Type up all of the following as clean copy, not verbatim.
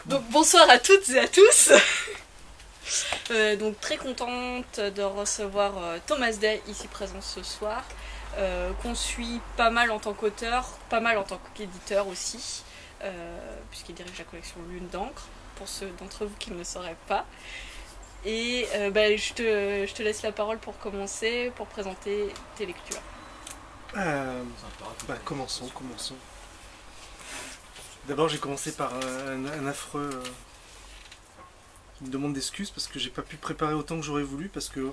Donc bonsoir à toutes et à tous. Donc très contente de recevoir Thomas Day ici présent ce soir, qu'on suit pas mal en tant qu'auteur, pas mal en tant qu'éditeur aussi, puisqu'il dirige la collection Lune d'encre, pour ceux d'entre vous qui ne le sauraient pas. Et je te laisse la parole pour commencer, pour présenter tes lectures. Commençons. D'abord, j'ai commencé par un affreux... une demande d'excuses parce que j'ai pas pu préparer autant que j'aurais voulu parce que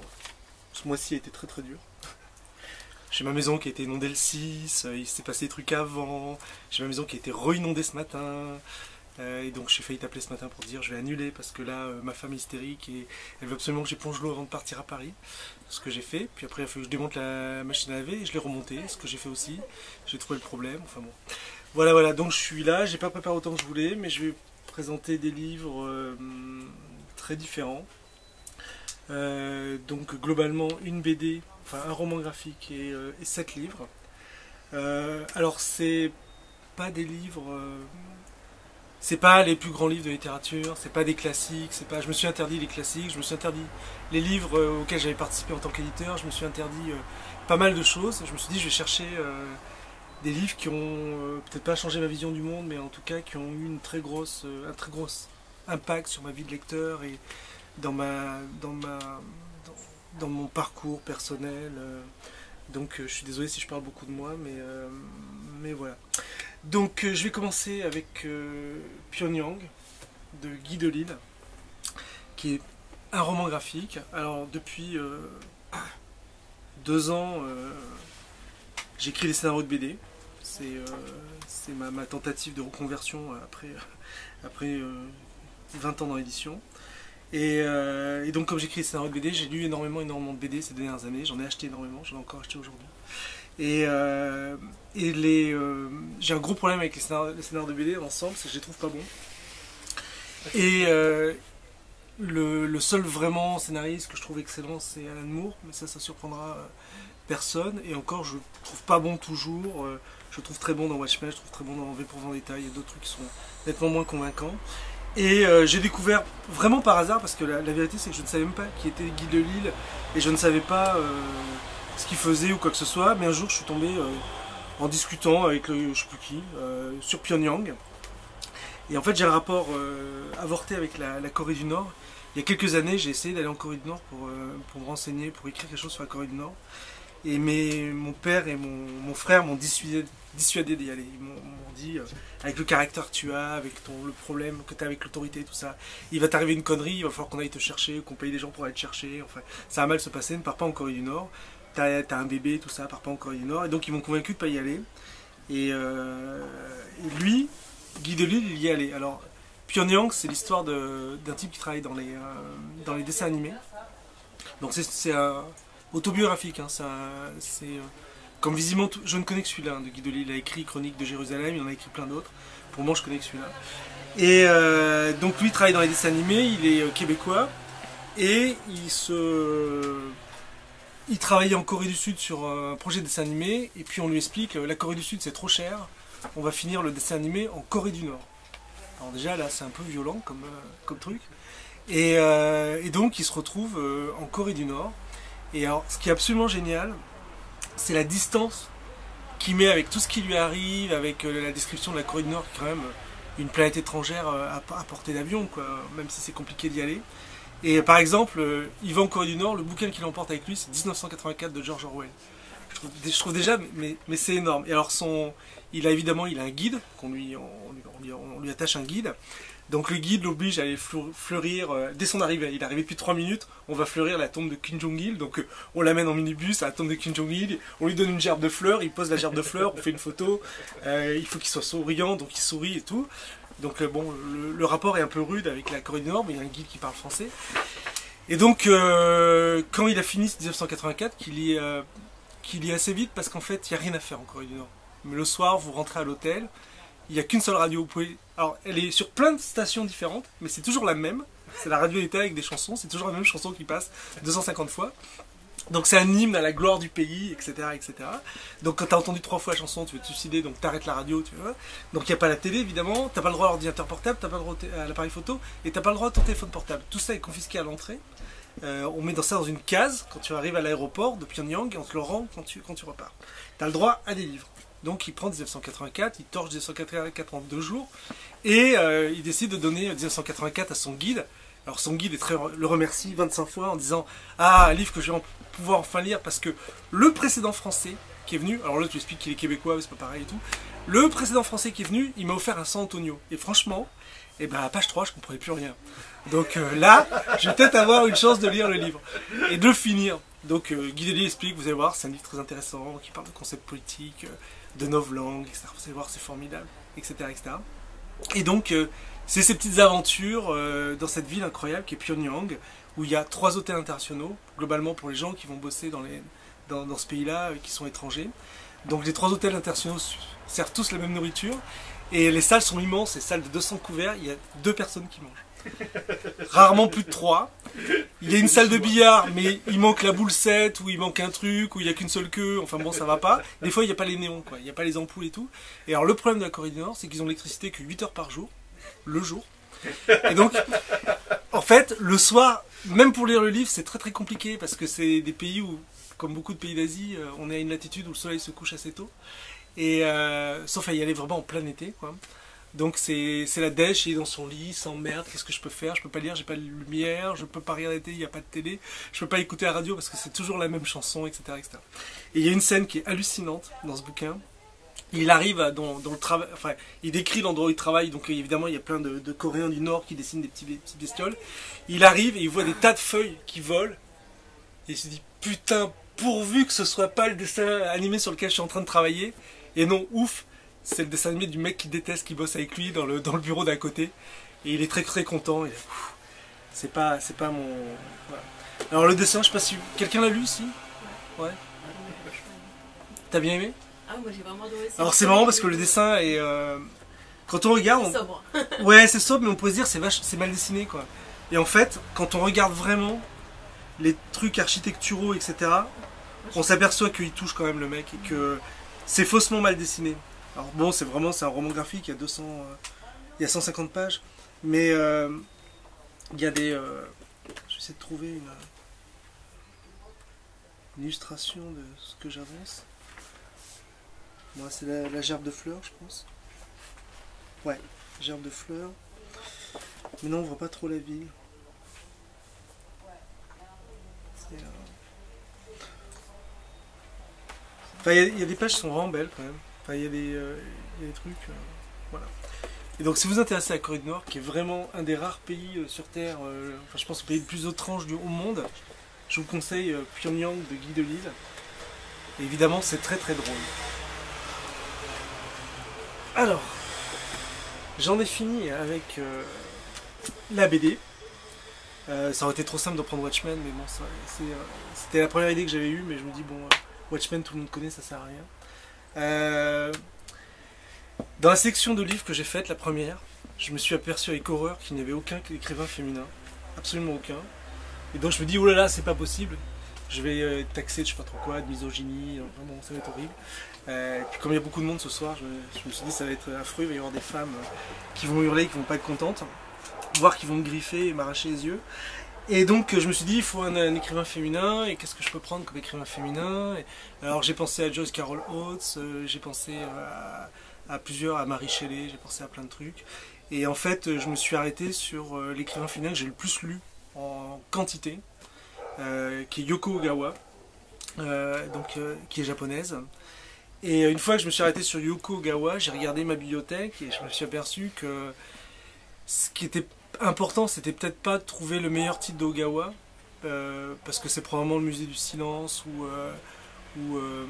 ce mois-ci a été très très dur. J'ai ma maison qui a été inondée le 6, il s'est passé des trucs avant, j'ai ma maison qui a été re-inondée ce matin, et donc j'ai failli t'appeler ce matin pour te dire je vais annuler parce que là ma femme est hystérique et elle veut absolument que j'éponge l'eau avant de partir à Paris, ce que j'ai fait, puis après il a fallu que je démonte la machine à laver et je l'ai remontée, ce que j'ai fait aussi, j'ai trouvé le problème, enfin bon. Voilà, donc je suis là, j'ai pas préparé autant que je voulais, mais je vais présenter des livres très différents. Donc globalement une BD, enfin un roman graphique et 7 livres. Alors c'est pas des livres, c'est pas les plus grands livres de littérature, c'est pas des classiques, c'est pas. Je me suis interdit les classiques, je me suis interdit les livres auxquels j'avais participé en tant qu'éditeur, je me suis interdit pas mal de choses. Je me suis dit je vais chercher des livres qui ont peut-être pas changé ma vision du monde, mais en tout cas qui ont eu un très gros impact sur ma vie de lecteur et dans mon parcours personnel. Donc je suis désolé si je parle beaucoup de moi, mais voilà. Donc je vais commencer avec Pyongyang de Guy Delisle, qui est un roman graphique. Alors depuis 2 ans, j'écris des scénarios de BD. C'est ma tentative de reconversion après 20 ans dans l'édition. Et donc comme j'écris des scénarios de BD, j'ai lu énormément de BD ces dernières années, j'en ai acheté énormément, j'en ai encore acheté aujourd'hui. Et j'ai un gros problème avec les scénarios de BD ensemble, c'est que je les trouve pas bons. Et le seul vraiment scénariste que je trouve excellent, c'est Alan Moore, mais ça surprendra personne. Et encore, je trouve pas bon toujours. Je trouve très bon dans Watchmen, je trouve très bon dans V pour Vendetta, il y a d'autres trucs qui sont nettement moins convaincants. Et j'ai découvert vraiment par hasard, parce que la vérité c'est que je ne savais même pas qui était Guy Delisle, et je ne savais pas ce qu'il faisait ou quoi que ce soit, mais un jour je suis tombé en discutant avec je sais plus qui, sur Pyongyang. Et en fait j'ai un rapport avorté avec la Corée du Nord. Il y a quelques années j'ai essayé d'aller en Corée du Nord pour me renseigner, pour écrire quelque chose sur la Corée du Nord. Et mon père et mon frère m'ont dissuadé d'y aller. Ils m'ont dit, avec le caractère que tu as, avec le problème que tu as avec l'autorité, tout ça, il va t'arriver une connerie, il va falloir qu'on aille te chercher, qu'on paye des gens pour aller te chercher. Enfin, ça va mal se passer, ne pars pas en Corée du Nord. T'as un bébé, tout ça, pars pas en Corée du Nord. Et donc ils m'ont convaincu de ne pas y aller. Et lui, Guy Delisle, il y est allé. Alors, Pyongyang, c'est l'histoire d'un type qui travaille dans les dessins animés. Donc c'est autobiographique, hein, comme visiblement, je ne connais que celui-là, hein, de Guy Delisle. Il a écrit Chronique de Jérusalem, il en a écrit plein d'autres. Pour moi, je connais que celui-là. Et donc lui, il travaille dans les dessins animés, il est québécois, et il travaillait en Corée du Sud sur un projet de dessin animé, et puis on lui explique, la Corée du Sud c'est trop cher, on va finir le dessin animé en Corée du Nord. Alors déjà, là, c'est un peu violent comme truc. Et donc, il se retrouve en Corée du Nord. Et alors, ce qui est absolument génial, c'est la distance qu'il met avec tout ce qui lui arrive, avec la description de la Corée du Nord, qui est quand même une planète étrangère à portée d'avion, quoi, même si c'est compliqué d'y aller. Et par exemple, il va en Corée du Nord, le bouquin qu'il emporte avec lui, c'est 1984 de George Orwell. Je trouve déjà, mais c'est énorme. Et alors, il a un guide, on lui attache un guide. Donc le guide l'oblige à aller fleurir, dès son arrivée, il est arrivé depuis 3 minutes, on va fleurir la tombe de Kim Jong-il, donc on l'amène en minibus à la tombe de Kim Jong-il, on lui donne une gerbe de fleurs, il pose la gerbe de fleurs, on fait une photo, il faut qu'il soit souriant, donc il sourit et tout. Donc bon, le rapport est un peu rude avec la Corée du Nord, mais il y a un guide qui parle français. Et donc quand il a fini 1984, qu'il y est assez vite, parce qu'en fait il n'y a rien à faire en Corée du Nord. Mais le soir, vous rentrez à l'hôtel, il n'y a qu'une seule radio, alors elle est sur plein de stations différentes, mais c'est toujours la même. C'est la radio d'État avec des chansons, c'est toujours la même chanson qui passe 250 fois. Donc c'est un hymne à la gloire du pays, etc. etc. Donc quand t'as entendu 3 fois la chanson, tu veux te suicider, donc t'arrêtes la radio, tu vois. Donc il n'y a pas la télé évidemment, t'as pas le droit à l'ordinateur portable, t'as pas le droit à l'appareil photo, et t'as pas le droit à ton téléphone portable. Tout ça est confisqué à l'entrée. On met ça dans une case quand tu arrives à l'aéroport de Pyongyang et on te le rend quand tu repars. T'as le droit à des livres. Donc il prend 1984, il torche 1984 en 2 jours, et il décide de donner 1984 à son guide. Alors son guide le remercie 25 fois en disant « Ah, un livre que je vais pouvoir enfin lire parce que le précédent français qui est venu, alors là tu expliques qu'il est québécois, mais c'est pas pareil et tout, le précédent français qui est venu, il m'a offert un San Antonio. Et franchement, à la page 3, je comprenais plus rien. Donc là, je vais peut-être avoir une chance de lire le livre et de le finir. Donc Guy Delisle explique, vous allez voir, c'est un livre très intéressant qui parle de concepts politiques, de novlangue, etc. Vous allez voir, c'est formidable, etc. etc. Et donc, c'est ces petites aventures dans cette ville incroyable qui est Pyongyang, où il y a 3 hôtels internationaux, globalement pour les gens qui vont bosser dans ce pays-là, qui sont étrangers. Donc les 3 hôtels internationaux servent tous la même nourriture, et les salles sont immenses, les salles de 200 couverts, il y a 2 personnes qui mangent. Rarement plus de 3. Il y a une salle de billard, mais il manque la boule 7, ou il manque un truc, ou il n'y a qu'une seule queue, enfin bon, ça va pas. Des fois, il n'y a pas les néons, quoi. Il n'y a pas les ampoules et tout. Et alors, le problème de la Corée du Nord, c'est qu'ils ont l'électricité que 8 heures par jour, le jour. Et donc, en fait, le soir, même pour lire le livre, c'est très très compliqué, parce que c'est des pays où, comme beaucoup de pays d'Asie, on est à une latitude où le soleil se couche assez tôt. Et sauf à y aller vraiment en plein été, quoi. Donc c'est la dèche, il est dans son lit, il s'emmerde, qu'est-ce que je peux faire? Je peux pas lire, j'ai pas de lumière, je peux pas regarder la télé, il n'y a pas de télé, je peux pas écouter la radio parce que c'est toujours la même chanson, etc., etc. Et il y a une scène qui est hallucinante dans ce bouquin. Il arrive dans le travail, enfin, il décrit l'endroit où il travaille, donc évidemment il y a plein de Coréens du Nord qui dessinent des petites bestioles. Il arrive et il voit des tas de feuilles qui volent, et il se dit putain, pourvu que ce soit pas le dessin animé sur lequel je suis en train de travailler, et non, ouf, c'est le dessin animé du mec qui déteste, qui bosse avec lui dans le bureau d'à côté. Et il est très très content. C'est pas mon... Voilà. Alors le dessin, je sais pas si... Quelqu'un l'a lu ici? Ouais. T'as bien aimé? Ah moi j'ai vraiment adoré. Alors c'est marrant parce que le dessin est... Quand on regarde... C'est sobre. Ouais, c'est sobre, mais on peut se dire c'est mal dessiné, quoi. Et en fait, quand on regarde vraiment les trucs architecturaux, etc., on s'aperçoit qu'il touche quand même le mec et que c'est faussement mal dessiné. Alors bon, c'est un roman graphique, il y a 150 pages, mais il y a des... je vais essayer de trouver une illustration de ce que j'avance. Bon, c'est la gerbe de fleurs, je pense. Ouais, gerbe de fleurs. Mais non, on voit pas trop la ville. Enfin, il y a des pages qui sont vraiment belles quand même. Enfin, il y a des trucs, voilà. Et donc, si vous vous intéressez à la Corée du Nord, qui est vraiment un des rares pays sur Terre, enfin, je pense le pays le plus étrange au monde, je vous conseille Pyongyang de Guy Delisle. Et évidemment, c'est très très drôle. Alors, j'en ai fini avec la BD. Ça aurait été trop simple de prendre Watchmen, mais bon, c'était la première idée que j'avais eue, mais je me dis, bon, Watchmen, tout le monde connaît, ça sert à rien. Dans la section de livres que j'ai faite, la première, je me suis aperçu avec horreur qu'il n'y avait aucun écrivain féminin, absolument aucun. Et donc je me dis, oh là là, c'est pas possible, je vais être taxé de je sais pas trop quoi, de misogynie, vraiment ça va être horrible. Et puis comme il y a beaucoup de monde ce soir, je me suis dit ça va être affreux, il va y avoir des femmes qui vont hurler, qui vont pas être contentes, voire qui vont me griffer et m'arracher les yeux. Et donc je me suis dit, il faut un écrivain féminin, et qu'est-ce que je peux prendre comme écrivain féminin? Alors j'ai pensé à Joyce Carol Oates, j'ai pensé à plusieurs, à Mary Shelley, j'ai pensé à plein de trucs. Et en fait, je me suis arrêté sur l'écrivain féminin que j'ai le plus lu en quantité, qui est Yoko Ogawa, qui est japonaise. Et une fois que je me suis arrêté sur Yoko Ogawa, j'ai regardé ma bibliothèque et je me suis aperçu que ce qui était important, c'était peut-être pas de trouver le meilleur titre d'Ogawa, parce que c'est probablement le musée du silence ou le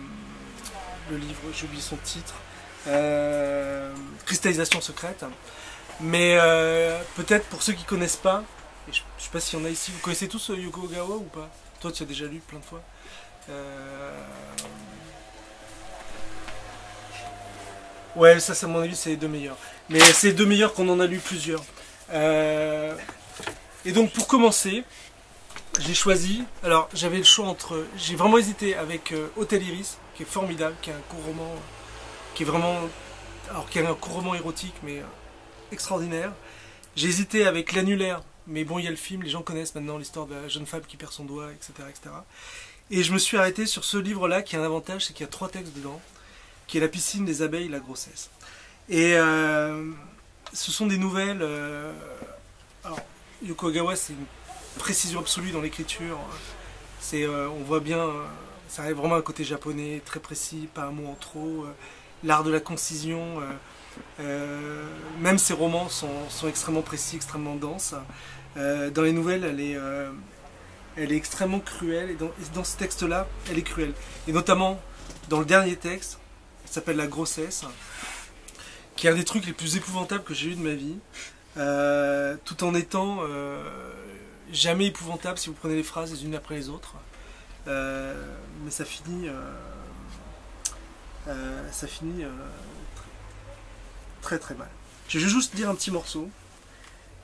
livre, j'ai oublié son titre, Cristallisation secrète. Mais peut-être pour ceux qui connaissent pas, et je sais pas s'il y en a ici, vous connaissez tous Yoko Ogawa ou pas? Toi tu as déjà lu plein de fois. Ouais, ça à mon avis c'est les 2 meilleurs. Mais c'est les 2 meilleurs qu'on en a lu plusieurs. Et donc pour commencer, j'ai choisi, alors j'avais le choix entre, j'ai vraiment hésité avec Hôtel Iris, qui est formidable, qui est un court roman, qui est vraiment, alors qui est un court roman érotique, mais extraordinaire. J'ai hésité avec L'Annulaire, mais bon, il y a le film, les gens connaissent maintenant l'histoire de la jeune femme qui perd son doigt, etc., etc. Et je me suis arrêté sur ce livre-là, qui a un avantage, c'est qu'il y a 3 textes dedans, qui est La piscine, les abeilles, la grossesse. Et ce sont des nouvelles, alors Yoko Ogawa, c'est une précision absolue dans l'écriture. On voit bien, ça arrive vraiment à un côté japonais, très précis, pas un mot en trop. L'art de la concision, même ses romans sont extrêmement précis, extrêmement denses. Dans les nouvelles, elle est extrêmement cruelle, et dans ce texte-là, elle est cruelle. Et notamment, dans le dernier texte, qui s'appelle La grossesse, qui est un des trucs les plus épouvantables que j'ai eu de ma vie, tout en étant jamais épouvantable si vous prenez les phrases les unes après les autres. Mais ça finit très très mal. Je vais juste dire un petit morceau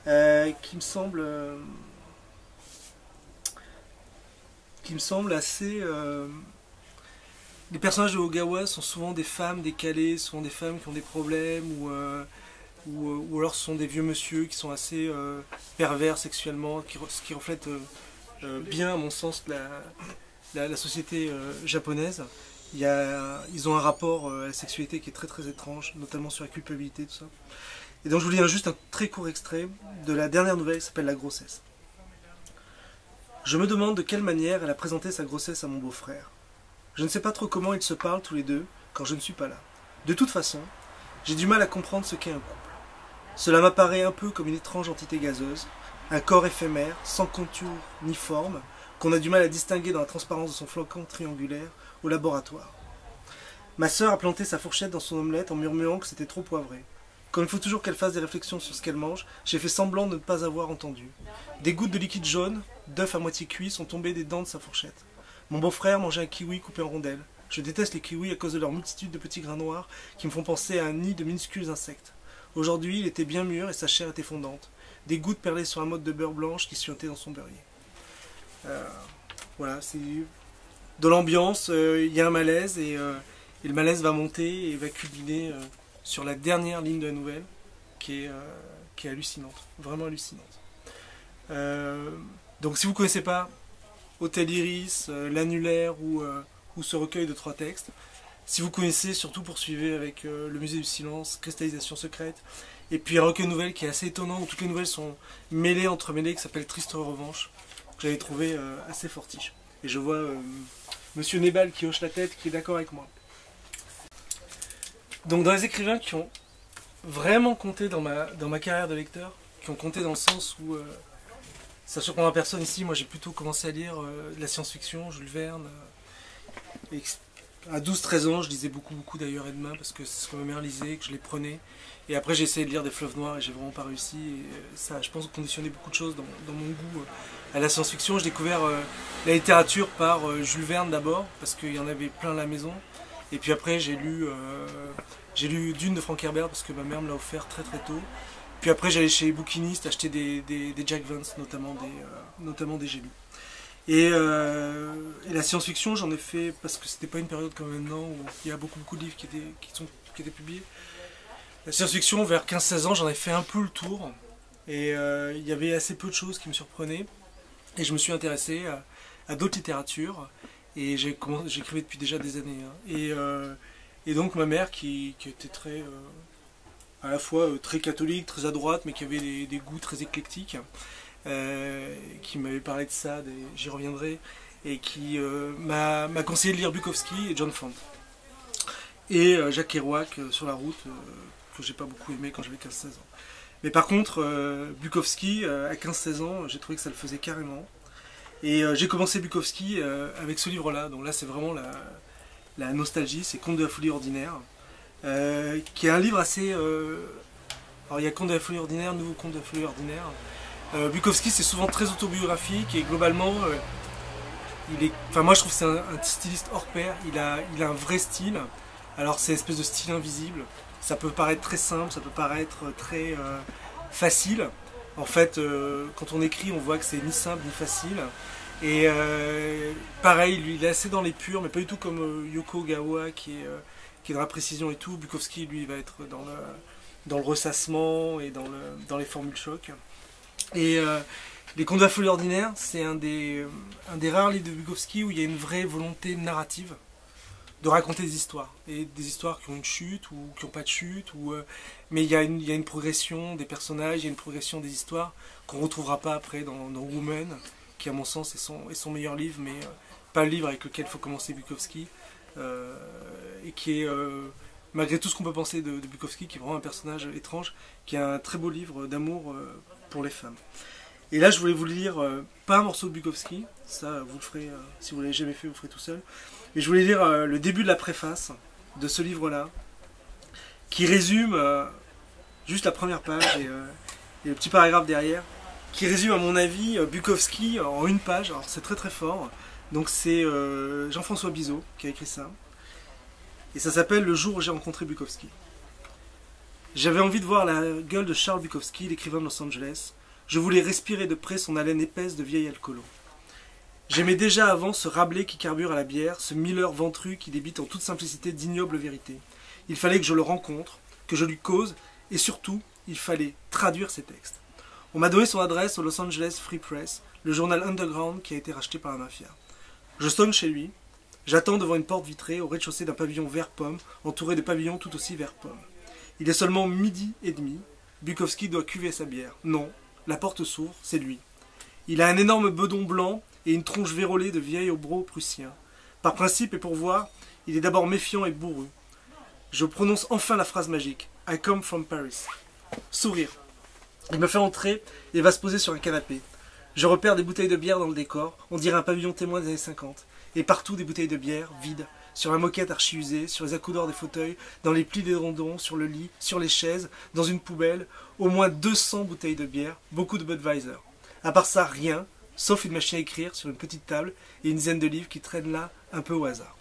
qui me semble assez... Les personnages de Ogawa sont souvent des femmes décalées, souvent des femmes qui ont des problèmes, ou alors ce sont des vieux monsieur qui sont assez pervers sexuellement, ce qui reflète bien, à mon sens, la société japonaise. Ils ont un rapport à la sexualité qui est très très étrange, notamment sur la culpabilité, tout ça. Et donc je vous lis juste un très court extrait de la dernière nouvelle qui s'appelle La grossesse. Je me demande de quelle manière elle a présenté sa grossesse à mon beau-frère. Je ne sais pas trop comment ils se parlent tous les deux quand je ne suis pas là. De toute façon, j'ai du mal à comprendre ce qu'est un couple. Cela m'apparaît un peu comme une étrange entité gazeuse, un corps éphémère, sans contour ni forme, qu'on a du mal à distinguer dans la transparence de son flocon triangulaire au laboratoire. Ma sœur a planté sa fourchette dans son omelette en murmurant que c'était trop poivré. Comme il faut toujours qu'elle fasse des réflexions sur ce qu'elle mange, j'ai fait semblant de ne pas avoir entendu. Des gouttes de liquide jaune, d'œuf à moitié cuit, sont tombées des dents de sa fourchette. Mon beau-frère mangeait un kiwi coupé en rondelles. Je déteste les kiwis à cause de leur multitude de petits grains noirs qui me font penser à un nid de minuscules insectes. Aujourd'hui, il était bien mûr et sa chair était fondante. Des gouttes perlaient sur un mode de beurre blanche qui suintait dans son beurrier. Voilà, c'est de l'ambiance, il y a un malaise et le malaise va monter et va culminer sur la dernière ligne de la nouvelle qui est hallucinante, vraiment hallucinante. Donc si vous ne connaissez pas Hôtel Iris, L'Annulaire ou ce recueil de 3 textes, si vous connaissez, surtout poursuivez avec le Musée du Silence, Cristallisation secrète, et puis un recueil de nouvelles qui est assez étonnant, où toutes les nouvelles sont mêlées, entremêlées, qui s'appelle Triste Revanche, que j'avais trouvé assez fortiche. Et je vois Monsieur Nebal qui hoche la tête, qui est d'accord avec moi. Donc dans les écrivains qui ont vraiment compté dans ma carrière de lecteur, qui ont compté dans le sens où ça surprendra personne ici, moi j'ai plutôt commencé à lire de la science-fiction, Jules Verne. Et à 12-13 ans, je lisais beaucoup d'ailleurs Edma, parce que c'est ce que ma mère lisait, que je les prenais. Et après j'ai essayé de lire des fleuves noirs et j'ai vraiment pas réussi. Et ça, je pense, conditionné beaucoup de choses dans mon goût à la science-fiction. J'ai découvert la littérature par Jules Verne d'abord, parce qu'il y en avait plein à la maison. Et puis après j'ai lu Dune de Frank Herbert, parce que ma mère me l'a offert très tôt. Puis après j'allais chez les bouquinistes acheter des Jack Vance, notamment des J'ai lus. Et la science-fiction, j'en ai fait, parce que c'était pas une période comme maintenant où il y a beaucoup de livres qui étaient publiés. La science-fiction, vers 15-16 ans, j'en ai fait un peu le tour. Et il y avait assez peu de choses qui me surprenaient. Et je me suis intéressé à d'autres littératures. Et j'écrivais depuis déjà des années. Hein. Et donc ma mère, qui était très... à la fois très catholique, très à droite, mais qui avait des goûts très éclectiques, qui m'avait parlé de ça, j'y reviendrai, et qui m'a conseillé de lire Bukowski et John Fante. Et Jacques Kerouac sur la route, que j'ai pas beaucoup aimé quand j'avais 15-16 ans. Mais par contre, Bukowski, à 15-16 ans, j'ai trouvé que ça le faisait carrément. Et j'ai commencé Bukowski avec ce livre-là, donc là c'est vraiment la nostalgie, c'est Contes de la folie ordinaire, qui est un livre assez... alors il y a Contes de la folie ordinaire, Nouveau Contes de la folie ordinaire. Bukowski c'est souvent très autobiographique et globalement moi je trouve que c'est un styliste hors pair, il a un vrai style. Alors c'est une espèce de style invisible, ça peut paraître très simple, ça peut paraître très facile, En fait, quand on écrit, on voit que c'est ni simple ni facile. Et pareil, lui, il est assez dans l'épure, mais pas du tout comme Yoko Gawa qui est dans la précision et tout. Bukowski, lui, il va être dans le ressassement et dans les formules choc. Et Les Contes de la folie ordinaire, c'est un des rares livres de Bukowski où il y a une vraie volonté narrative de raconter des histoires. Et des histoires qui ont une chute ou qui n'ont pas de chute. Mais il y a une progression des personnages, il y a une progression des histoires qu'on ne retrouvera pas après dans Woman, qui à mon sens est son meilleur livre, mais pas le livre avec lequel il faut commencer Bukowski. Et qui est, malgré tout ce qu'on peut penser de Bukowski, qui est vraiment un personnage étrange, qui est un très beau livre d'amour pour les femmes. Et là, je voulais vous lire, pas un morceau de Bukowski, ça vous le ferez, si vous ne l'avez jamais fait, vous le ferez tout seul, mais je voulais lire le début de la préface de ce livre-là, qui résume juste la première page et le petit paragraphe derrière, qui résume à mon avis Bukowski en une page. Alors c'est très très fort, donc c'est Jean-François Bizot qui a écrit ça, et ça s'appelle Le jour où j'ai rencontré Bukowski. J'avais envie de voir la gueule de Charles Bukowski, l'écrivain de Los Angeles. Je voulais respirer de près son haleine épaisse de vieil alcoolo. J'aimais déjà avant ce Rabelais qui carbure à la bière, ce Miller ventru qui débite en toute simplicité d'ignobles vérités. Il fallait que je le rencontre, que je lui cause, et surtout, il fallait traduire ses textes. On m'a donné son adresse au Los Angeles Free Press, le journal underground qui a été racheté par la mafia. Je sonne chez lui, j'attends devant une porte vitrée au rez-de-chaussée d'un pavillon vert pomme, entouré de pavillons tout aussi vert pomme. Il est seulement 12h30, Bukowski doit cuver sa bière. Non, la porte s'ouvre, c'est lui. Il a un énorme bedon blanc et une tronche vérolée de vieil hobro prussien. Par principe et pour voir, il est d'abord méfiant et bourru. Je prononce enfin la phrase magique. I come from Paris. Sourire. Il me fait entrer et va se poser sur un canapé. Je repère des bouteilles de bière dans le décor, on dirait un pavillon témoin des années 50. Et partout des bouteilles de bière, vides, sur la moquette archi-usée, sur les accoudoirs des fauteuils, dans les plis des rondons, sur le lit, sur les chaises, dans une poubelle, au moins 200 bouteilles de bière, beaucoup de Budweiser. À part ça, rien, sauf une machine à écrire sur une petite table et une dizaine de livres qui traînent là, un peu au hasard.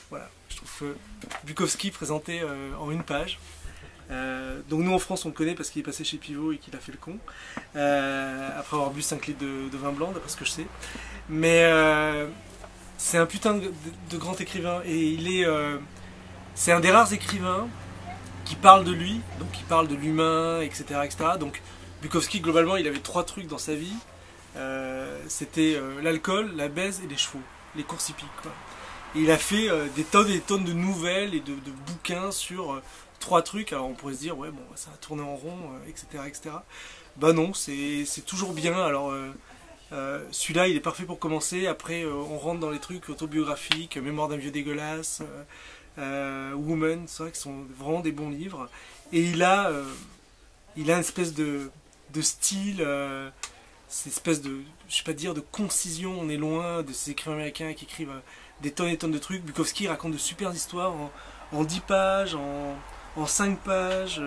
Voilà, je trouve Bukowski présenté en une page. Donc nous en France on le connaît parce qu'il est passé chez Pivot et qu'il a fait le con, après avoir bu 5 litres de vin blanc d'après ce que je sais. Mais c'est un putain de grand écrivain et c'est un des rares écrivains qui parle de lui, donc qui parle de l'humain, etc., etc. Donc Bukowski globalement il avait 3 trucs dans sa vie, c'était l'alcool, la baise et les chevaux, les courses hippiques quoi. Et il a fait des tonnes et des tonnes de nouvelles et de bouquins sur 3 trucs. Alors on pourrait se dire ouais bon ça a tourné en rond, etc., etc. Bah non, c'est toujours bien. Alors celui-là il est parfait pour commencer. Après on rentre dans les trucs autobiographiques, Mémoire d'un vieux dégueulasse, Woman, c'est vrai que sont vraiment des bons livres. Et il a une espèce de style, cette espèce de, je sais pas dire, de concision. On est loin de ces écrivains américains qui écrivent des tonnes et tonnes de trucs. Bukowski raconte de super histoires en 10 pages, en 5 pages.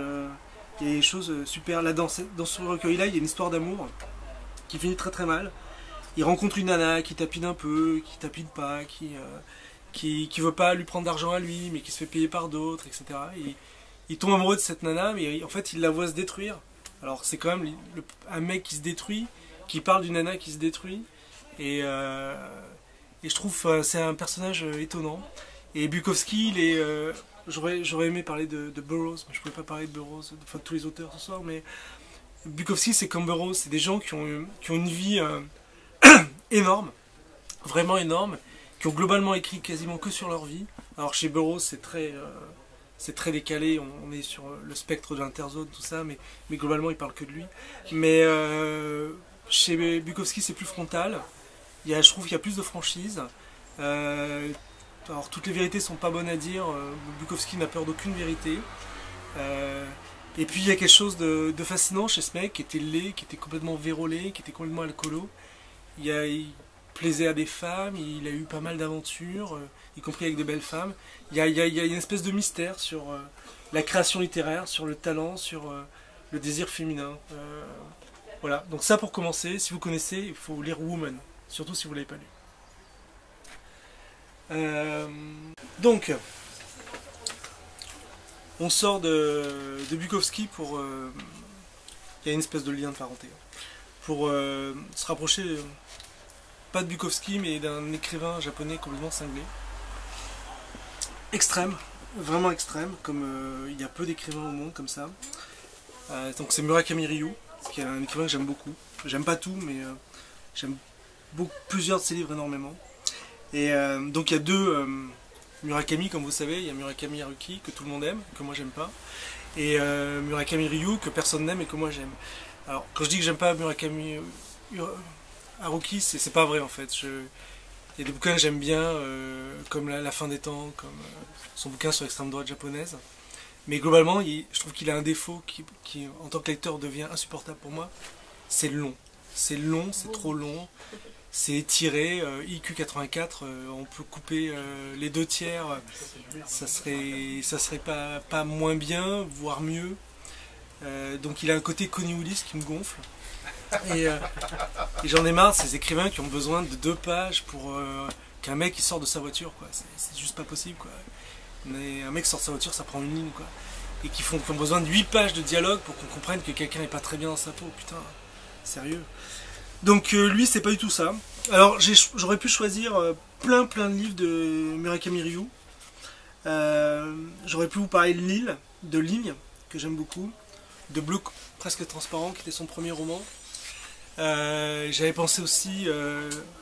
Il y a des choses super. Là, dans ce recueil-là, il y a une histoire d'amour qui finit très très mal. Il rencontre une nana qui tapine un peu, qui tapine pas, qui veut pas lui prendre d'argent à lui, mais qui se fait payer par d'autres, etc. Et il tombe amoureux de cette nana, mais en fait, il la voit se détruire. Alors, c'est quand même un mec qui se détruit, qui parle d'une nana qui se détruit. Et je trouve que c'est un personnage étonnant. Et Bukowski, j'aurais aimé parler de Burroughs, mais je ne pouvais pas parler de Burroughs, de tous les auteurs ce soir, mais Bukowski c'est comme Burroughs, c'est des gens qui ont une vie énorme, vraiment énorme, qui ont globalement écrit quasiment que sur leur vie. Alors chez Burroughs c'est très décalé, on est sur le spectre de l'interzone, tout ça, mais globalement il parle que de lui. Mais chez Bukowski c'est plus frontal. Je trouve qu'il y a plus de franchise. Alors toutes les vérités sont pas bonnes à dire. Bukowski n'a peur d'aucune vérité. Et puis il y a quelque chose de fascinant chez ce mec qui était laid, qui était complètement vérolé, qui était complètement alcoolo. Il plaisait à des femmes, il a eu pas mal d'aventures, y compris avec des belles femmes. Il y a une espèce de mystère sur la création littéraire, sur le talent, sur le désir féminin. Voilà, donc ça pour commencer, si vous connaissez, il faut lire Woman. Surtout si vous ne l'avez pas lu. Donc, on sort de Bukowski pour il y a une espèce de lien de parenté. Pour se rapprocher, pas de Bukowski, mais d'un écrivain japonais complètement cinglé. Extrême, vraiment extrême, comme il y a peu d'écrivains au monde comme ça. Donc c'est Murakami Ryu, qui est un écrivain que j'aime beaucoup. J'aime pas tout, mais j'aime plusieurs de ses livres énormément. Et donc il y a deux Murakami, comme vous savez. Il y a Murakami Haruki, que tout le monde aime, que moi j'aime pas. Et Murakami Ryu, que personne n'aime et que moi j'aime. Alors quand je dis que j'aime pas Murakami Haruki, c'est pas vrai en fait. Il y a des bouquins que j'aime bien, comme la fin des temps, comme son bouquin sur l'extrême droite japonaise. Mais globalement, je trouve qu'il a un défaut qui, en tant que lecteur, devient insupportable pour moi. C'est long. C'est long, c'est trop long. C'est étiré. IQ 84, on peut couper les 2/3. Ça serait pas moins bien, voire mieux. Donc il a un côté Connie Willis qui me gonfle. Et j'en ai marre de ces écrivains qui ont besoin de 2 pages pour qu'un mec il sort de sa voiture, quoi. C'est juste pas possible, quoi. Mais un mec sort de sa voiture, ça prend une ligne, quoi. Et qui ont besoin de 8 pages de dialogue pour qu'on comprenne que quelqu'un n'est pas très bien dans sa peau, putain, sérieux. Donc lui, c'est pas du tout ça. Alors j'aurais pu choisir plein de livres de Murakami Ryu. J'aurais pu vous parler de L'île, de Ligne, que j'aime beaucoup, de Bleu presque transparent, qui était son premier roman. J'avais pensé aussi,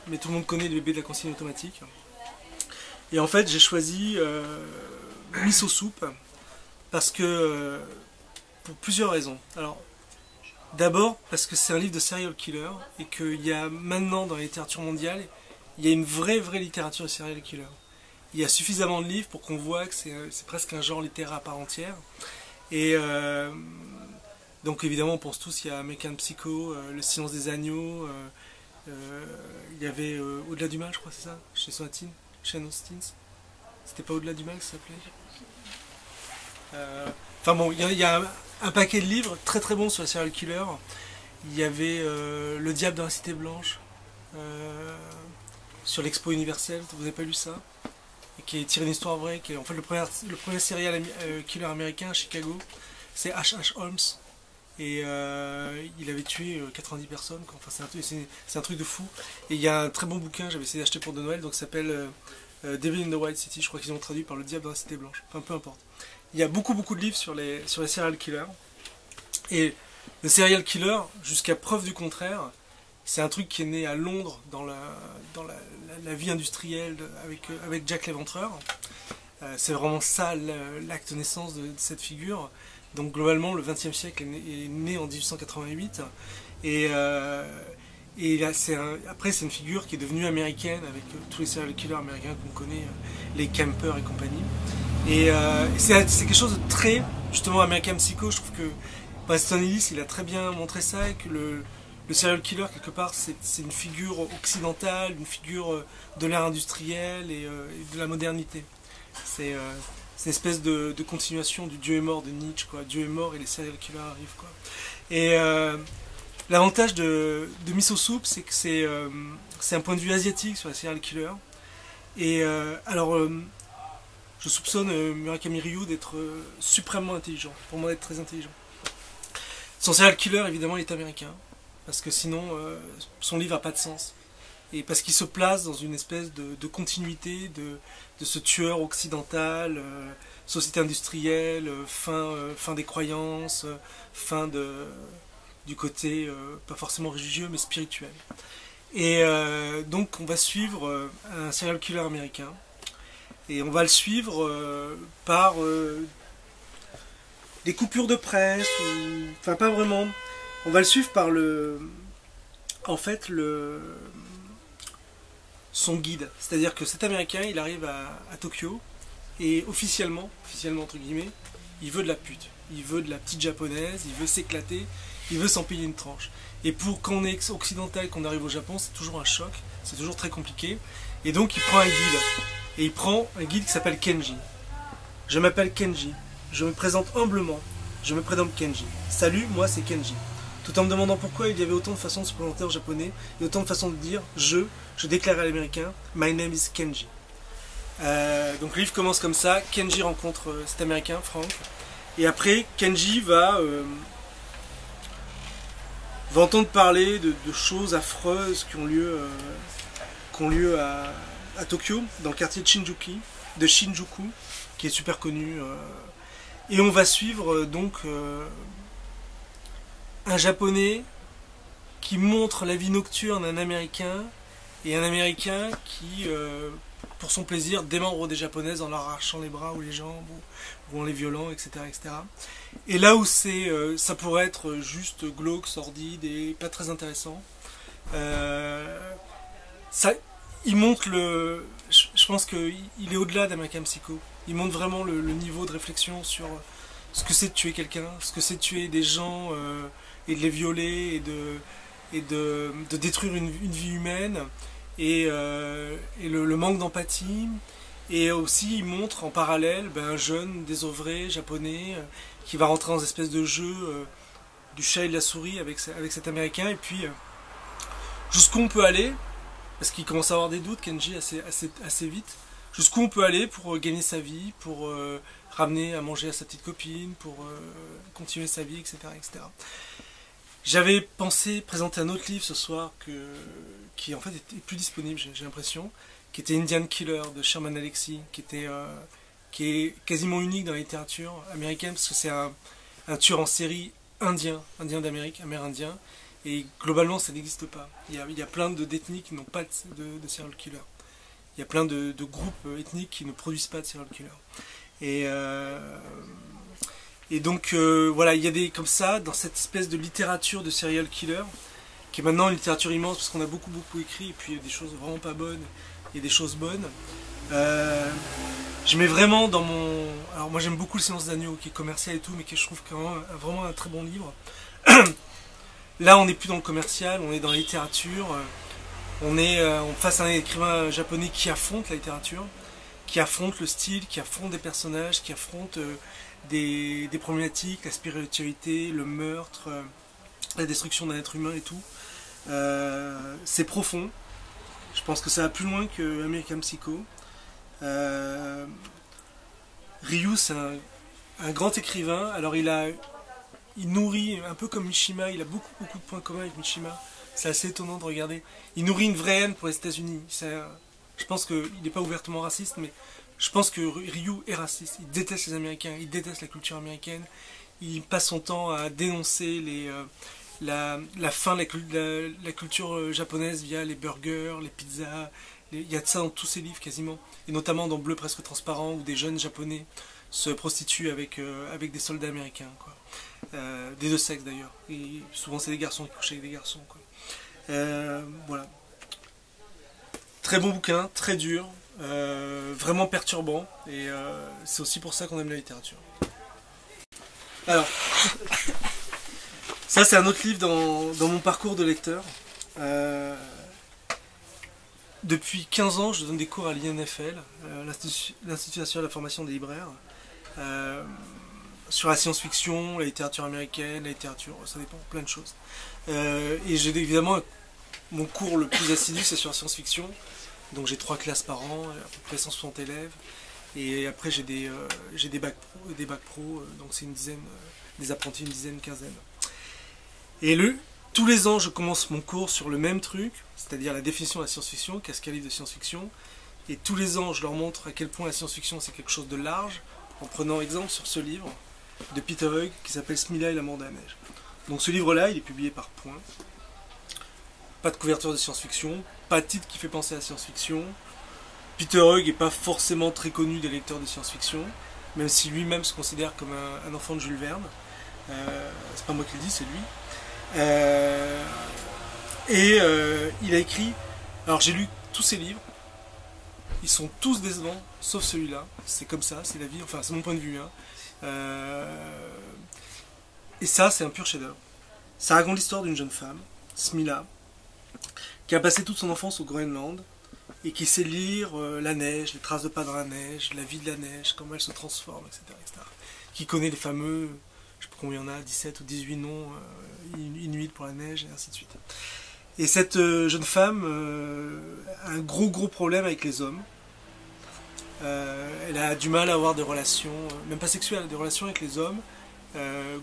mais tout le monde connaît Le bébé de la consigne automatique. Et en fait, j'ai choisi Miso Soup parce que pour plusieurs raisons. Alors, d'abord parce que c'est un livre de serial killer et qu'il y a maintenant dans la littérature mondiale, il y a une vraie littérature de serial killer. Il y a suffisamment de livres pour qu'on voit que c'est presque un genre littéraire à part entière. Et donc évidemment, on pense tous, il y a American Psycho, Le silence des agneaux, il y avait Au-delà du mal, je crois, c'est ça, chez Shane Austin. C'était pas Au-delà du mal que ça s'appelait. Enfin bon, il y a un paquet de livres très bons sur les serial killers. Il y avait Le diable dans la cité blanche, sur l'Expo universelle, vous n'avez pas lu ça? Et qui est tiré d'une histoire vraie, qui est en fait le premier serial killer américain à Chicago. C'est H.H. Holmes. Et il avait tué 90 personnes, quoi. Enfin, c'est un truc de fou. Et il y a un très bon bouquin, j'avais essayé d'acheter pour de Noël, donc ça s'appelle Devil in the White City. Je crois qu'ils ont traduit par Le diable dans la cité blanche. Enfin, peu importe. Il y a beaucoup de livres sur les serial killers. Et le serial killer, jusqu'à preuve du contraire, c'est un truc qui est né à Londres dans la vie industrielle avec Jack l'Éventreur. C'est vraiment ça l'acte de naissance de cette figure. Donc globalement, le XXe siècle est né en 1888. Et là, après, c'est une figure qui est devenue américaine avec tous les serial killers américains qu'on connaît, les campers et compagnie. Et c'est quelque chose de très, justement, American Psycho. Je trouve que Preston Ellis, il a très bien montré ça, et que le serial killer, quelque part, c'est une figure occidentale, une figure de l'ère industrielle et de la modernité. C'est une espèce de continuation du Dieu est mort de Nietzsche, quoi. Dieu est mort et les serial killers arrivent, quoi. Et l'avantage de Miso Soup, c'est que c'est un point de vue asiatique sur les serial killers. Et alors, je soupçonne Murakami Ryu d'être suprêmement intelligent, pour moi d'être très intelligent. Son serial killer, évidemment, il est américain, parce que sinon, son livre n'a pas de sens. Et parce qu'il se place dans une espèce de continuité de ce tueur occidental, société industrielle, fin des croyances, fin du côté pas forcément religieux mais spirituel. Et donc on va suivre un serial killer américain, et on va le suivre par des coupures de presse, enfin pas vraiment. On va le suivre par son guide. C'est-à-dire que cet Américain, il arrive à Tokyo, et officiellement entre guillemets, il veut de la pute. Il veut de la petite japonaise, il veut s'éclater, il veut s'en payer une tranche. Et pour qu'on est occidental, qu'on arrive au Japon, c'est toujours un choc, c'est toujours très compliqué. Et donc il prend un guide. Et il prend un guide qui s'appelle Kenji. Je m'appelle Kenji. Je me présente humblement. Je me prénomme Kenji. Salut, moi c'est Kenji. Tout en me demandant pourquoi il y avait autant de façons de se présenter en japonais et autant de façons de dire je déclare à l'américain My name is Kenji. Donc le livre commence comme ça. Kenji rencontre cet américain, Frank. Et après, Kenji va va entendre parler de choses affreuses qui ont lieu à Tokyo, dans le quartier de Shinjuku, qui est super connu. Et on va suivre donc un japonais qui montre la vie nocturne d'un américain, et un américain qui, pour son plaisir, démembre des japonaises en leur arrachant les bras ou les jambes, ou en les violant, etc. etc. Et là où ça pourrait être juste glauque, sordide et pas très intéressant, il montre je pense qu'il est au-delà d'American Psycho. Il montre vraiment le niveau de réflexion sur ce que c'est de tuer quelqu'un, ce que c'est de tuer des gens et de les violer et de détruire une vie humaine, et le manque d'empathie. Et aussi il montre en parallèle un jeune désœuvré japonais qui va rentrer dans une espèce de jeu du chat et de la souris avec cet américain, et puis jusqu'où on peut aller, parce qu'il commence à avoir des doutes, Kenji, assez vite, jusqu'où on peut aller pour gagner sa vie, pour ramener à manger à sa petite copine, pour continuer sa vie, etc. etc. J'avais pensé présenter un autre livre ce soir qui en fait est plus disponible, j'ai l'impression, qui était Indian Killer de Sherman Alexie, qui est quasiment unique dans la littérature américaine, parce que c'est un tueur en série indien d'Amérique, amérindien, et globalement ça n'existe pas. Il y a plein d'ethnies qui n'ont pas de serial killer. Il y a plein de groupes ethniques qui ne produisent pas de serial killer. Et donc voilà, il y a des comme ça, dans cette espèce de littérature de serial killer, qui est maintenant une littérature immense, parce qu'on a beaucoup écrit, et puis il y a des choses vraiment pas bonnes, il y a des choses bonnes. Je mets vraiment dans mon... Alors moi j'aime beaucoup Le Silence d'Agneau, qui est commercial et tout, mais qui je trouve vraiment un très bon livre. Là on n'est plus dans le commercial, on est dans la littérature. On est face à un écrivain japonais qui affronte la littérature, qui affronte le style, qui affronte des personnages, qui affronte des problématiques, la spiritualité, le meurtre, la destruction d'un être humain et tout. C'est profond. Je pense que ça va plus loin que American Psycho. Ryu, c'est un grand écrivain. Alors il nourrit, un peu comme Mishima, il a beaucoup de points communs avec Mishima. C'est assez étonnant de regarder. Il nourrit une vraie haine pour les États-Unis. Je pense qu'il n'est pas ouvertement raciste, mais je pense que Ryu est raciste. Il déteste les Américains, il déteste la culture américaine. Il passe son temps à dénoncer la fin de la culture japonaise via les burgers, les pizzas. Il y a de ça dans tous ses livres quasiment. Et notamment dans Bleu presque transparent, où des jeunes japonais se prostituent avec des soldats américains, quoi. Des deux sexes d'ailleurs. Et souvent c'est des garçons qui couchent avec des garçons, quoi. Voilà. Très bon bouquin, très dur, vraiment perturbant, et c'est aussi pour ça qu'on aime la littérature. Alors, ça c'est un autre livre dans mon parcours de lecteur. Depuis 15 ans, je donne des cours à l'INFL, l'Institut national de la formation des libraires, sur la science-fiction, la littérature américaine, la littérature, ça dépend, plein de choses. Et j'ai évidemment, mon cours le plus assidu, c'est sur la science-fiction. Donc j'ai 3 classes par an, à peu près 160 élèves. Et après j'ai des bacs pro, donc c'est une dizaine, des apprentis, une quinzaine. Et tous les ans, je commence mon cours sur le même truc, c'est-à-dire la définition de la science-fiction, qu'est-ce qu'un livre de science-fiction. Et tous les ans, je leur montre à quel point la science-fiction c'est quelque chose de large, en prenant exemple sur ce livre de Peter Hugg qui s'appelle Smilla et l'amour de la neige. Donc ce livre-là, il est publié par Point. Pas de couverture de science-fiction, pas de titre qui fait penser à la science-fiction. Peter Hugg n'est pas forcément très connu des lecteurs de science-fiction, même si lui-même se considère comme un enfant de Jules Verne. C'est pas moi qui le dis, c'est lui. Il a écrit... Alors j'ai lu tous ses livres, ils sont tous décevants, sauf celui-là. C'est comme ça, c'est la vie, enfin c'est mon point de vue. Et ça, c'est un pur chef-d'œuvre. Ça raconte l'histoire d'une jeune femme, Smilla, qui a passé toute son enfance au Groenland et qui sait lire la neige, les traces de pas dans la neige, la vie de la neige, comment elle se transforme, etc. Qui connaît les fameux, je sais pas combien il y en a, 17 ou 18 noms inuits pour la neige, et ainsi de suite. Et cette jeune femme a un gros problème avec les hommes. Elle a du mal à avoir des relations, même pas sexuelles, des relations avec les hommes.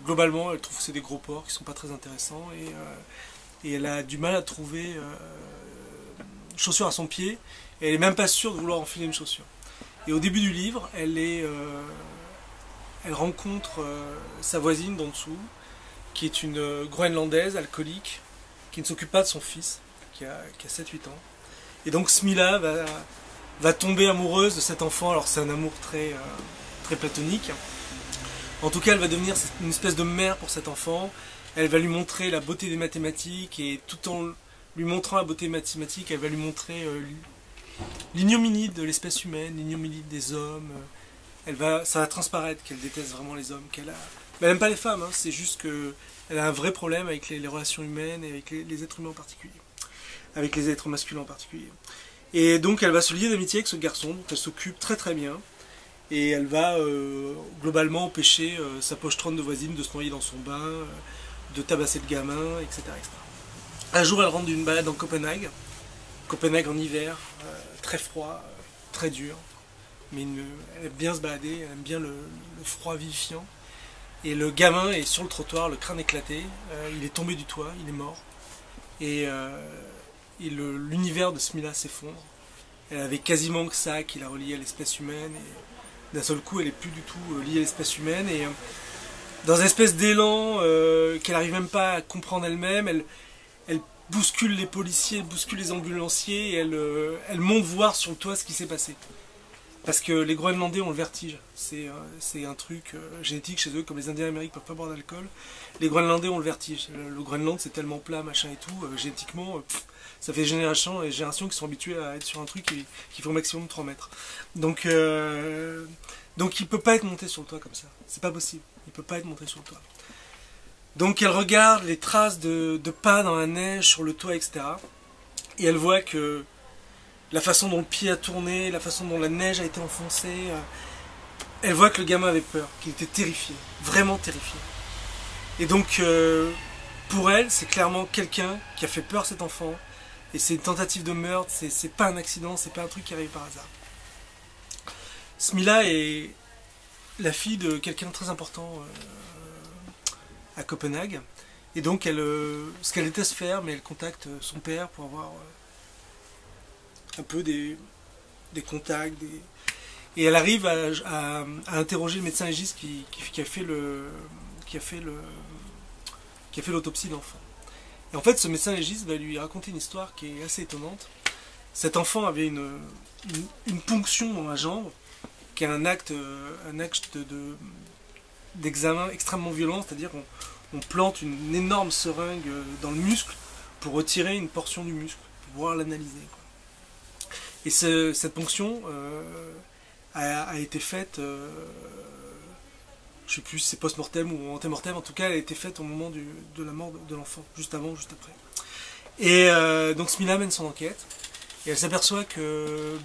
Globalement, elle trouve que c'est des gros porcs qui sont pas très intéressants et elle a du mal à trouver chaussure à son pied et elle est même pas sûre de vouloir enfiler une chaussure. Et au début du livre, elle rencontre sa voisine d'en dessous, qui est une Groenlandaise alcoolique, qui ne s'occupe pas de son fils, qui a 7-8 ans. Et donc Smilla va tomber amoureuse de cet enfant, alors c'est un amour très platonique. En tout cas, elle va devenir une espèce de mère pour cet enfant. Elle va lui montrer la beauté des mathématiques et tout en lui montrant la beauté des mathématiques, elle va lui montrer l'ignominie de l'espèce humaine, l'ignominie des hommes. Ça va transparaître qu'elle déteste vraiment les hommes, qu'elle n'aime pas les femmes, hein, c'est juste qu'elle a un vrai problème avec les relations humaines et avec les êtres humains en particulier, avec les êtres masculins en particulier. Et donc elle va se lier d'amitié avec ce garçon, dont elle s'occupe très très bien. Et elle va globalement empêcher sa pochetronne de voisine de se noyer dans son bain, de tabasser le gamin, etc., etc. Un jour, elle rentre d'une balade en Copenhague. Copenhague en hiver, très froid, très dur. Mais elle aime bien se balader, elle aime bien le froid vivifiant. Et le gamin est sur le trottoir, le crâne éclaté. Il est tombé du toit, il est mort. Et l'univers de Smilla s'effondre. Elle avait quasiment que ça qui la reliait à l'espèce humaine. Et d'un seul coup, elle n'est plus du tout liée à l'espèce humaine. Et dans une espèce d'élan qu'elle n'arrive même pas à comprendre elle-même, elle bouscule les policiers, elle bouscule les ambulanciers, et elle monte voir sur le toit ce qui s'est passé. Parce que les Groenlandais ont le vertige. C'est un truc génétique chez eux, comme les Indiens d'Amérique ne peuvent pas boire d'alcool. Les Groenlandais ont le vertige. Le Groenland, c'est tellement plat, machin et tout, génétiquement, ça fait générations et générations qui sont habituées à être sur un truc qui fait au maximum 3 mètres. Donc il ne peut pas être monté sur le toit comme ça. C'est pas possible. Il ne peut pas être monté sur le toit. Donc elle regarde les traces de pas dans la neige sur le toit, etc. Et elle voit que la façon dont le pied a tourné, la façon dont la neige a été enfoncée, elle voit que le gamin avait peur, qu'il était terrifié, vraiment terrifié. Et donc, pour elle, c'est clairement quelqu'un qui a fait peur à cet enfant, et c'est une tentative de meurtre, c'est pas un accident, c'est pas un truc qui arrive par hasard. Smilla est la fille de quelqu'un de très important à Copenhague, et donc ce qu'elle déteste faire, mais elle contacte son père pour avoir un peu des contacts, et elle arrive à interroger le médecin légiste qui a fait l'autopsie de l'enfant. Et en fait, ce médecin légiste va lui raconter une histoire qui est assez étonnante. Cet enfant avait une ponction dans la jambe, qui est un acte d'examen extrêmement violent, c'est-à-dire qu'on plante une énorme seringue dans le muscle pour retirer une portion du muscle, pour pouvoir l'analyser. Et cette ponction a été faite, je ne sais plus si c'est post-mortem ou anté-mortem, en tout cas elle a été faite au moment de la mort de l'enfant, juste avant ou juste après. Et donc Smilla mène son enquête, et elle s'aperçoit que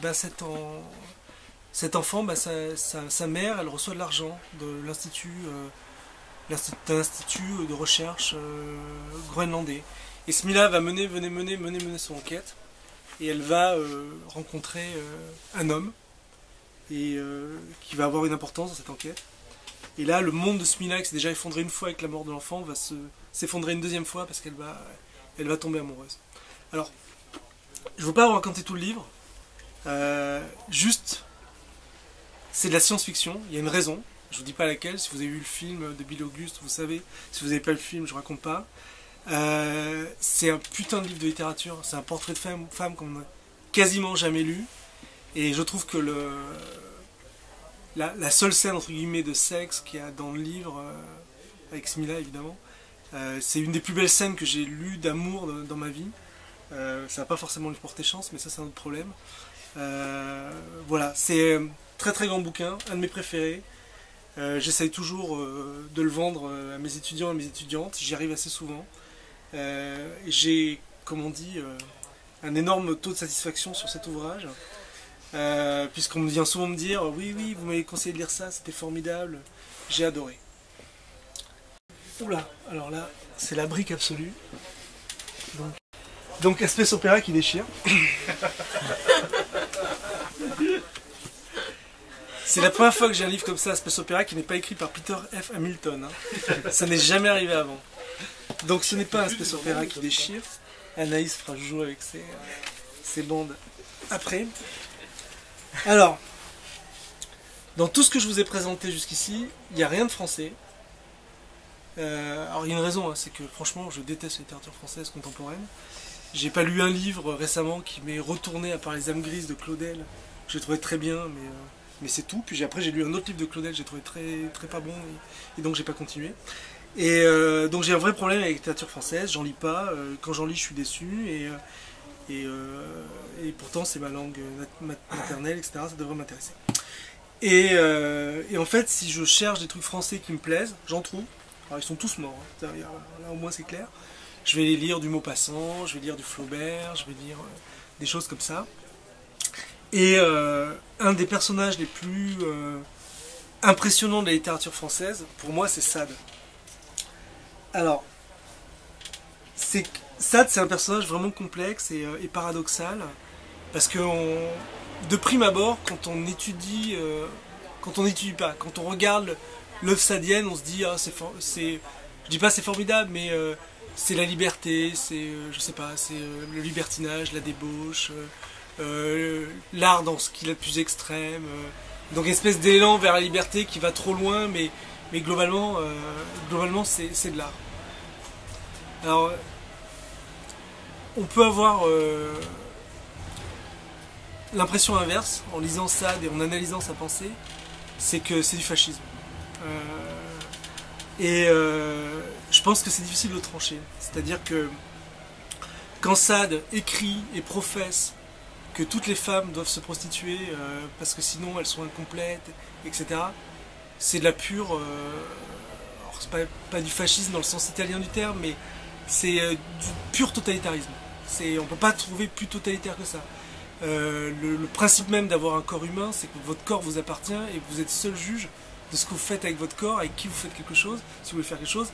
cet enfant, sa mère, elle reçoit de l'argent de l'institut de recherche groenlandais. Et Smilla va mener son enquête. Et elle va rencontrer un homme qui va avoir une importance dans cette enquête. Et là, le monde de Smilla, qui s'est déjà effondré une fois avec la mort de l'enfant, va s'effondrer une deuxième fois parce qu'elle va tomber amoureuse. Alors, je ne veux pas vous raconter tout le livre. Juste, c'est de la science-fiction. Il y a une raison. Je ne vous dis pas laquelle. Si vous avez vu le film de Bill Auguste, vous savez. Si vous n'avez pas le film, je ne raconte pas. C'est un putain de livre de littérature, c'est un portrait de femme qu'on n'a quasiment jamais lu, et je trouve que la seule scène entre guillemets de sexe qu'il y a dans le livre, avec Smilla évidemment, c'est une des plus belles scènes que j'ai lues d'amour dans ma vie. Ça n'a pas forcément lui porter chance, mais ça c'est un autre problème. Voilà, c'est un très très grand bouquin, un de mes préférés. J'essaye toujours de le vendre à mes étudiants et à mes étudiantes, j'y arrive assez souvent. J'ai, comme on dit, un énorme taux de satisfaction sur cet ouvrage, puisqu'on vient souvent me dire oui, vous m'avez conseillé de lire ça, c'était formidable, j'ai adoré. Oula, alors là, c'est la brique absolue. Donc Space Opera qui déchire. C'est la première fois que j'ai un livre comme ça, Space Opera, qui n'est pas écrit par Peter F. Hamilton. Hein. Ça n'est jamais arrivé avant. Donc ce n'est pas un Space Opera qui déchire. Anaïs fera jouer avec ses bandes après. Alors, dans tout ce que je vous ai présenté jusqu'ici, il n'y a rien de français. Alors il y a une raison, hein, c'est que franchement je déteste la littérature française contemporaine. J'ai pas lu un livre récemment qui m'est retourné à part Les âmes grises de Claudel. J'ai trouvé très bien, mais c'est tout. Puis après j'ai lu un autre livre de Claudel, j'ai trouvé très pas bon, et donc j'ai pas continué. Et donc j'ai un vrai problème avec la littérature française, j'en lis pas. Quand j'en lis je suis déçu, et pourtant c'est ma langue maternelle, etc. Ça devrait m'intéresser. Et en fait, si je cherche des trucs français qui me plaisent, j'en trouve. Alors ils sont tous morts, hein. Là au moins c'est clair. Je vais lire du Maupassant, je vais lire du Flaubert, je vais lire des choses comme ça. Et un des personnages les plus impressionnants de la littérature française, pour moi, c'est Sade. Alors, Sade, c'est un personnage vraiment complexe et paradoxal, parce que de prime abord, quand on regarde l'œuvre sadienne, on se dit, ah, je dis pas c'est formidable, mais c'est la liberté, c'est, je sais pas, c'est le libertinage, la débauche, l'art dans ce qu'il a de plus extrême, donc une espèce d'élan vers la liberté qui va trop loin, mais globalement c'est de l'art. Alors, on peut avoir l'impression inverse en lisant Sade et en analysant sa pensée, c'est que c'est du fascisme. Je pense que c'est difficile de trancher. C'est-à-dire que quand Sade écrit et professe que toutes les femmes doivent se prostituer parce que sinon elles sont incomplètes, etc., c'est de la pure... alors c'est pas du fascisme dans le sens italien du terme, mais c'est du pur totalitarisme. On ne peut pas trouver plus totalitaire que ça. Le principe même d'avoir un corps humain, c'est que votre corps vous appartient et vous êtes seul juge de ce que vous faites avec votre corps, avec qui vous faites quelque chose, si vous voulez faire quelque chose.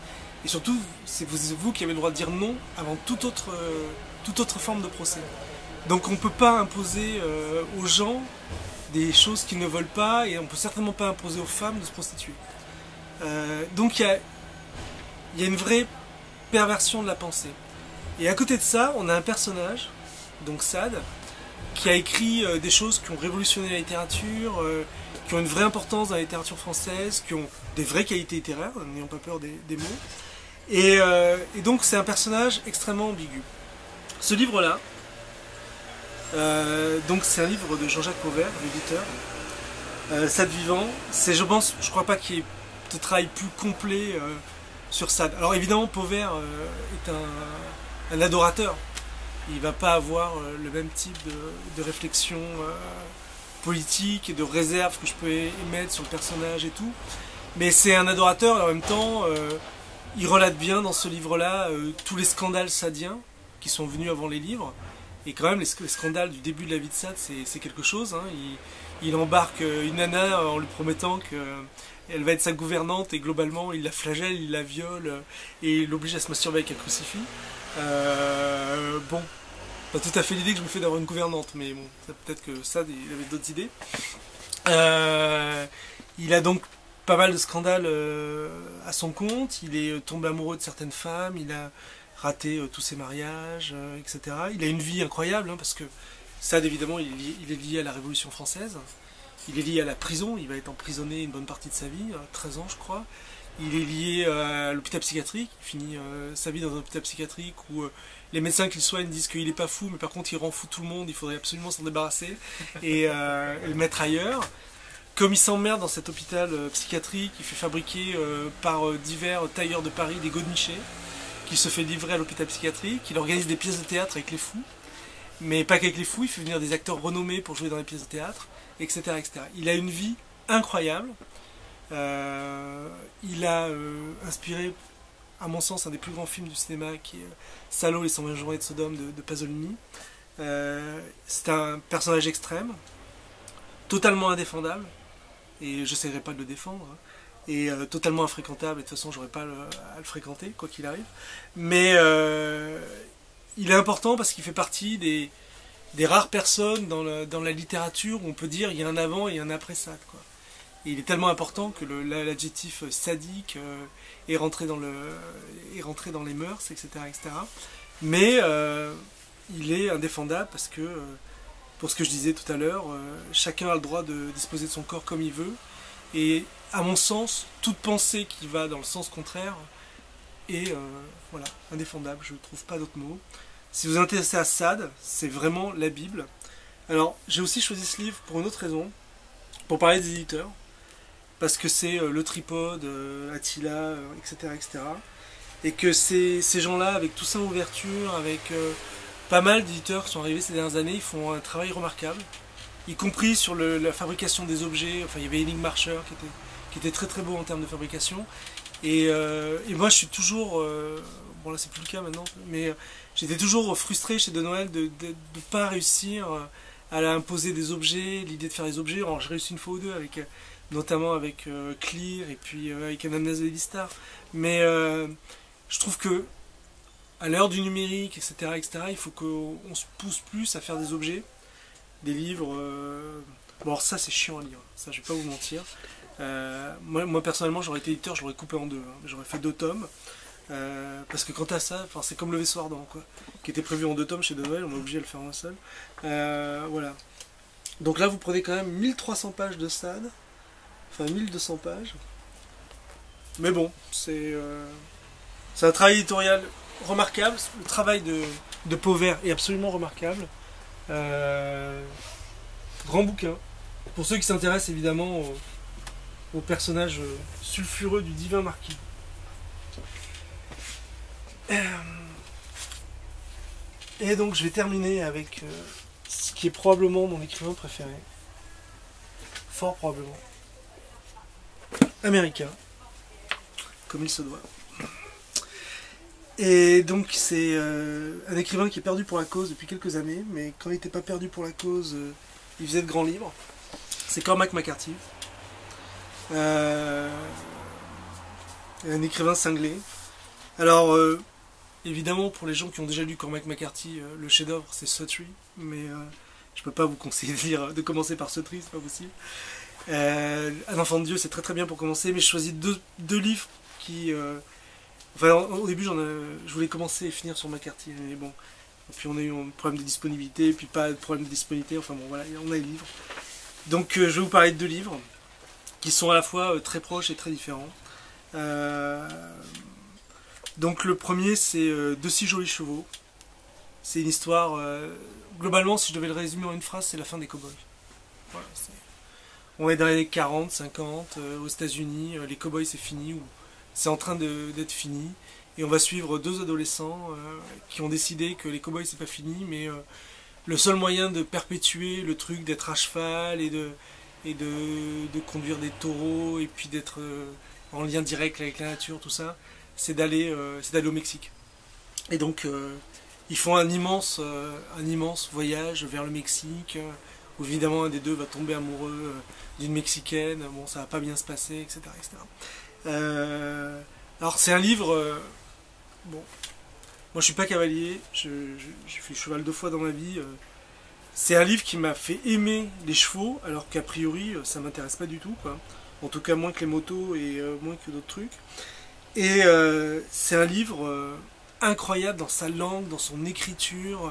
Et surtout, c'est vous qui avez le droit de dire non avant toute autre forme de procès. Donc on ne peut pas imposer aux gens des choses qu'ils ne veulent pas, et on ne peut certainement pas imposer aux femmes de se prostituer. Donc il y a une vraie perversion de la pensée. Et à côté de ça, on a un personnage, donc Sade, qui a écrit des choses qui ont révolutionné la littérature, qui ont une vraie importance dans la littérature française, qui ont des vraies qualités littéraires, n'ayons pas peur des mots. Et donc c'est un personnage extrêmement ambigu. Ce livre-là, donc c'est un livre de Jean-Jacques Pauvert, l'éditeur, Sade vivant. Je crois pas qu'il y ait de travail plus complet sur Sade. Alors évidemment, Pauvert est un adorateur. Il ne va pas avoir le même type de réflexion politique et de réserve que je peux émettre sur le personnage et tout. Mais c'est un adorateur et en même temps, il relate bien dans ce livre-là tous les scandales sadiens qui sont venus avant les livres. Et quand même, les scandales du début de la vie de Sade, c'est quelque chose. Hein. Il embarque une nana en lui promettant qu'elle va être sa gouvernante et globalement, il la flagelle, il la viole et l'oblige à se masturber avec un crucifix. Bon, pas tout à fait l'idée que je me fais d'avoir une gouvernante, mais bon, peut-être que Sade, il avait d'autres idées. Il a donc pas mal de scandales à son compte, il est tombé amoureux de certaines femmes, il a raté tous ses mariages, etc. Il a une vie incroyable, hein, parce que Sade, évidemment, il est lié à la Révolution française, il est lié à la prison, il va être emprisonné une bonne partie de sa vie, 13 ans je crois. Il est lié à l'hôpital psychiatrique, il finit sa vie dans un hôpital psychiatrique où les médecins qu'il soigne disent qu'il n'est pas fou, mais par contre il rend fou tout le monde, il faudrait absolument s'en débarrasser et le mettre ailleurs. Comme il s'emmerde dans cet hôpital psychiatrique, il fait fabriquer par divers tailleurs de Paris des godemichés qu'il se fait livrer à l'hôpital psychiatrique, il organise des pièces de théâtre avec les fous, mais pas qu'avec les fous, il fait venir des acteurs renommés pour jouer dans les pièces de théâtre, etc. etc. Il a une vie incroyable. Il a inspiré, à mon sens, un des plus grands films du cinéma qui est Salo, les 120 journées de Sodome de Pasolini. C'est un personnage extrême, totalement indéfendable, et j'essaierai pas de le défendre, hein, et totalement infréquentable, et de toute façon j'aurais pas à le fréquenter, quoi qu'il arrive. Mais il est important parce qu'il fait partie des rares personnes dans la littérature où on peut dire il y a un avant et un après Sade, quoi. Et il est tellement important que l'adjectif sadique est rentré dans les mœurs, etc., etc. Mais il est indéfendable parce que, pour ce que je disais tout à l'heure, chacun a le droit de disposer de son corps comme il veut. Et à mon sens, toute pensée qui va dans le sens contraire est voilà, indéfendable. Je ne trouve pas d'autre mot. Si vous vous intéressez à Sade, c'est vraiment la Bible. Alors, j'ai aussi choisi ce livre pour une autre raison, pour parler des éditeurs. Parce que c'est Le Tripode, Attila, etc., etc. Et que ces gens-là, avec tout ça en ouverture, avec pas mal d'éditeurs qui sont arrivés ces dernières années, ils font un travail remarquable, y compris sur la fabrication des objets. Enfin, il y avait Enigmarsher qui était très très beau en termes de fabrication. Et moi, je suis toujours... bon, là, c'est plus le cas maintenant, mais j'étais toujours frustré chez De Noël de ne pas réussir à imposer des objets, l'idée de faire des objets. Alors, j'ai réussi une fois ou deux, notamment avec Clear et puis avec Anamnèse de Listar. Mais je trouve que à l'heure du numérique, etc., etc., il faut qu'on se pousse plus à faire des objets, des livres. Bon, alors ça, c'est chiant à lire, ça, je vais pas vous mentir. Moi, personnellement, j'aurais été éditeur, je l'aurais coupé en deux. Hein. J'aurais fait 2 tomes. Parce que quant à ça, c'est comme Le Vaisseau Ardent, quoi, qui était prévu en 2 tomes chez De Noël, on m'a obligé à le faire en un seul. Voilà. Donc là, vous prenez quand même 1300 pages de Sade, enfin 1200 pages. Mais bon, c'est un travail éditorial remarquable. Le travail de Pauvert est absolument remarquable. Grand bouquin. Pour ceux qui s'intéressent évidemment au personnage sulfureux du divin marquis. Et donc je vais terminer avec ce qui est probablement mon écrivain préféré. Fort probablement. Américain. Comme il se doit. Et donc c'est un écrivain qui est perdu pour la cause depuis quelques années, mais quand il n'était pas perdu pour la cause, il faisait de grands livres. C'est Cormac McCarthy. Un écrivain cinglé. Alors, évidemment, pour les gens qui ont déjà lu Cormac McCarthy, le chef-d'œuvre c'est Suttree, mais je peux pas vous conseiller de commencer par Suttree, c'est pas possible. Un enfant de Dieu, c'est très très bien pour commencer, mais je choisis deux livres qui... enfin, au début, je voulais commencer et finir sur McCarthy, mais bon. Et puis on a eu un problème de disponibilité, et puis pas de problème de disponibilité, enfin bon, voilà, on a les livres. Donc je vais vous parler de 2 livres, qui sont à la fois très proches et très différents. Donc le premier, c'est De si jolis chevaux. C'est une histoire... globalement, si je devais le résumer en une phrase, c'est la fin des cow-boys. Voilà, on est dans les années 40, 50, aux États-Unis, les cow-boys c'est fini, ou c'est en train d'être fini. Et on va suivre 2 adolescents qui ont décidé que les cow-boys c'est pas fini, mais le seul moyen de perpétuer le truc d'être à cheval et de conduire des taureaux et puis d'être en lien direct avec la nature, tout ça, c'est d'aller au Mexique. Et donc ils font un immense voyage vers le Mexique, où évidemment un des deux va tomber amoureux d'une Mexicaine, bon ça va pas bien se passer, etc. etc. Alors c'est un livre, bon, moi je suis pas cavalier, j'ai fait cheval 2 fois dans ma vie, c'est un livre qui m'a fait aimer les chevaux, alors qu'a priori ça m'intéresse pas du tout, quoi. En tout cas moins que les motos et moins que d'autres trucs. Et c'est un livre incroyable dans sa langue, dans son écriture,